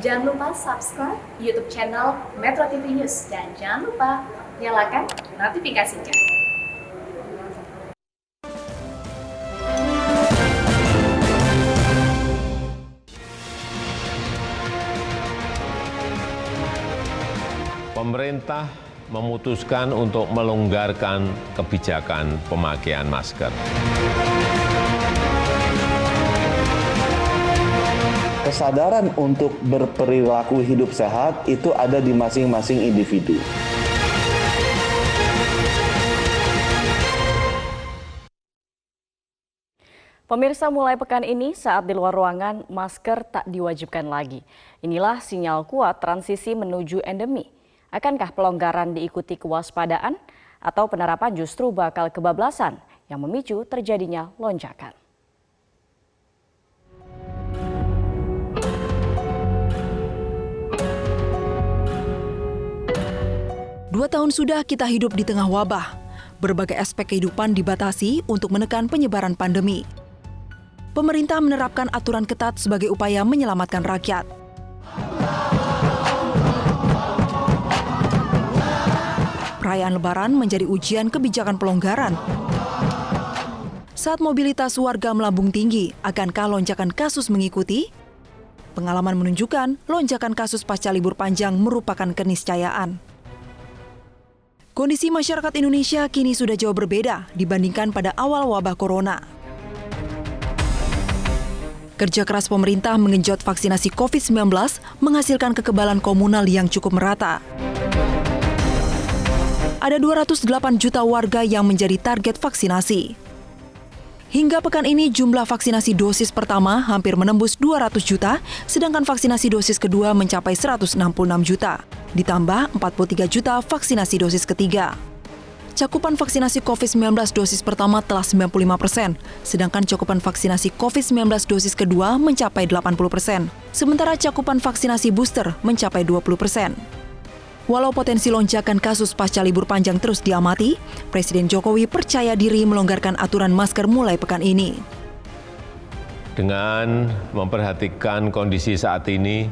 Jangan lupa subscribe YouTube channel Metro TV News dan jangan lupa nyalakan notifikasinya. Pemerintah memutuskan untuk melonggarkan kebijakan pemakaian masker. Kesadaran untuk berperilaku hidup sehat itu ada di masing-masing individu. Pemirsa, mulai pekan ini saat di luar ruangan masker tak diwajibkan lagi. Inilah sinyal kuat transisi menuju endemi. Akankah pelonggaran diikuti kewaspadaan atau penerapan justru bakal kebablasan yang memicu terjadinya lonjakan? Dua tahun sudah kita hidup di tengah wabah. Berbagai aspek kehidupan dibatasi untuk menekan penyebaran pandemi. Pemerintah menerapkan aturan ketat sebagai upaya menyelamatkan rakyat. Perayaan Lebaran menjadi ujian kebijakan pelonggaran. Saat mobilitas warga melambung tinggi, akankah lonjakan kasus mengikuti? Pengalaman menunjukkan lonjakan kasus pasca libur panjang merupakan keniscayaan. Kondisi masyarakat Indonesia kini sudah jauh berbeda dibandingkan pada awal wabah corona. Kerja keras pemerintah mengenjot vaksinasi COVID-19 menghasilkan kekebalan komunal yang cukup merata. Ada 208 juta warga yang menjadi target vaksinasi. Hingga pekan ini jumlah vaksinasi dosis pertama hampir menembus 200 juta, sedangkan vaksinasi dosis kedua mencapai 166 juta, ditambah 43 juta vaksinasi dosis ketiga. Cakupan vaksinasi COVID-19 dosis pertama telah 95%, sedangkan cakupan vaksinasi COVID-19 dosis kedua mencapai 80%, sementara cakupan vaksinasi booster mencapai 20%. Walau potensi lonjakan kasus pasca libur panjang terus diamati, Presiden Jokowi percaya diri melonggarkan aturan masker mulai pekan ini. Dengan memperhatikan kondisi saat ini,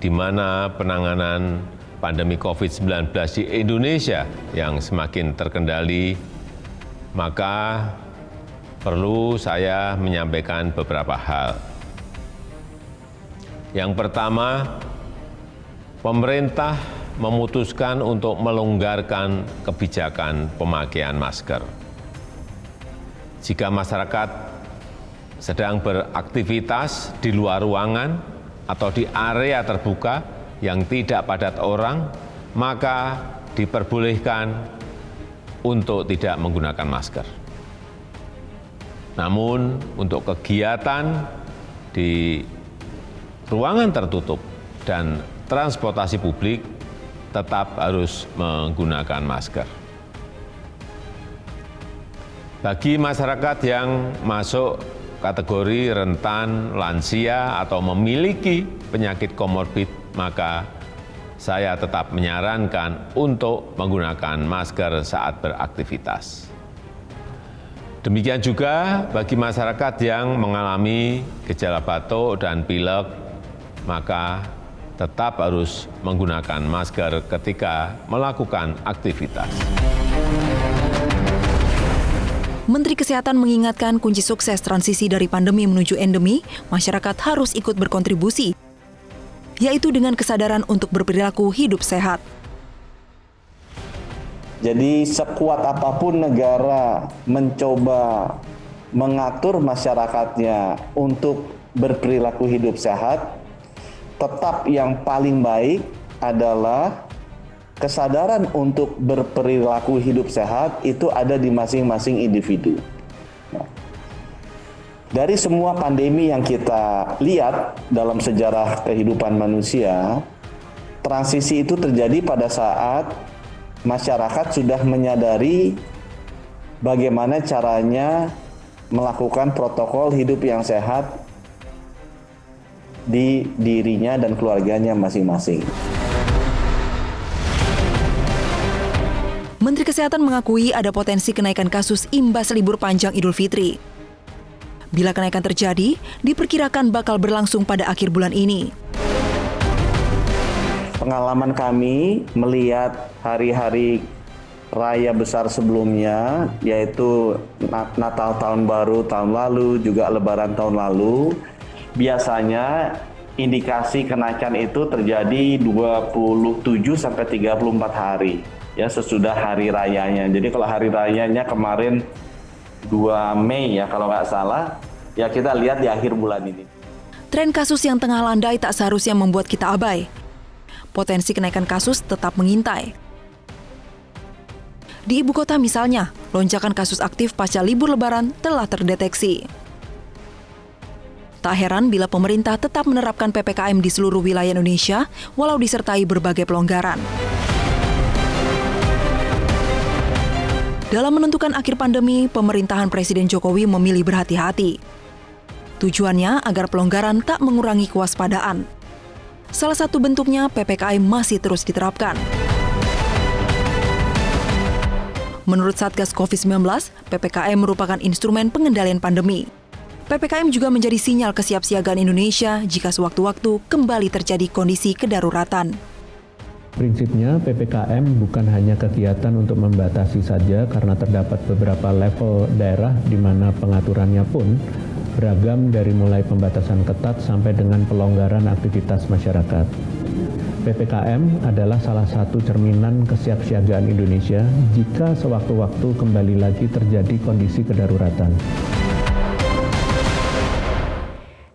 di mana penanganan pandemi COVID-19 di Indonesia yang semakin terkendali, maka perlu saya menyampaikan beberapa hal. Yang pertama, pemerintah memutuskan untuk melonggarkan kebijakan pemakaian masker. Jika masyarakat sedang beraktivitas di luar ruangan atau di area terbuka yang tidak padat orang, maka diperbolehkan untuk tidak menggunakan masker. Namun, untuk kegiatan di ruangan tertutup dan transportasi publik tetap harus menggunakan masker. Bagi masyarakat yang masuk kategori rentan, lansia, atau memiliki penyakit komorbid, maka saya tetap menyarankan untuk menggunakan masker saat beraktivitas. Demikian juga bagi masyarakat yang mengalami gejala batuk dan pilek, maka tetap harus menggunakan masker ketika melakukan aktivitas. Menteri Kesehatan mengingatkan kunci sukses transisi dari pandemi menuju endemi, masyarakat harus ikut berkontribusi, yaitu dengan kesadaran untuk berperilaku hidup sehat. Jadi sekuat apapun negara mencoba mengatur masyarakatnya untuk berperilaku hidup sehat, tetap yang paling baik adalah kesadaran untuk berperilaku hidup sehat itu ada di masing-masing individu. Dari semua pandemi yang kita lihat dalam sejarah kehidupan manusia, transisi itu terjadi pada saat masyarakat sudah menyadari bagaimana caranya melakukan protokol hidup yang sehat di dirinya dan keluarganya masing-masing. Menteri Kesehatan mengakui ada potensi kenaikan kasus imbas libur panjang Idul Fitri. Bila kenaikan terjadi, diperkirakan bakal berlangsung pada akhir bulan ini. pengalaman kami melihat hari-hari raya besar sebelumnya, yaitu Natal tahun baru tahun lalu, juga Lebaran tahun lalu, biasanya indikasi kenaikan itu terjadi 27 sampai 34 hari ya sesudah hari rayanya. Jadi kalau hari rayanya kemarin 2 Mei ya kalau nggak salah, ya kita lihat di akhir bulan ini. Tren kasus yang tengah landai tak seharusnya membuat kita abai. Potensi kenaikan kasus tetap mengintai. Di ibu kota misalnya, lonjakan kasus aktif pasca libur Lebaran telah terdeteksi. Tak heran bila pemerintah tetap menerapkan PPKM di seluruh wilayah Indonesia, walau disertai berbagai pelonggaran. Dalam menentukan akhir pandemi, pemerintahan Presiden Jokowi memilih berhati-hati. Tujuannya agar pelonggaran tak mengurangi kewaspadaan. Salah satu bentuknya PPKM masih terus diterapkan. Menurut Satgas COVID-19, PPKM merupakan instrumen pengendalian pandemi. PPKM juga menjadi sinyal kesiapsiagaan Indonesia jika sewaktu-waktu kembali terjadi kondisi kedaruratan. Prinsipnya PPKM bukan hanya kegiatan untuk membatasi saja karena terdapat beberapa level daerah di mana pengaturannya pun beragam dari mulai pembatasan ketat sampai dengan pelonggaran aktivitas masyarakat. PPKM adalah salah satu cerminan kesiapsiagaan Indonesia jika sewaktu-waktu kembali lagi terjadi kondisi kedaruratan.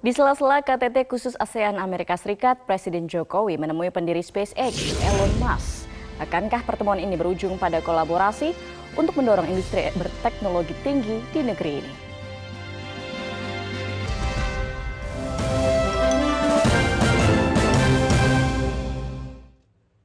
Di sela-sela KTT khusus ASEAN Amerika Serikat, Presiden Jokowi menemui pendiri SpaceX, Elon Musk. Akankah pertemuan ini berujung pada kolaborasi untuk mendorong industri berteknologi tinggi di negeri ini?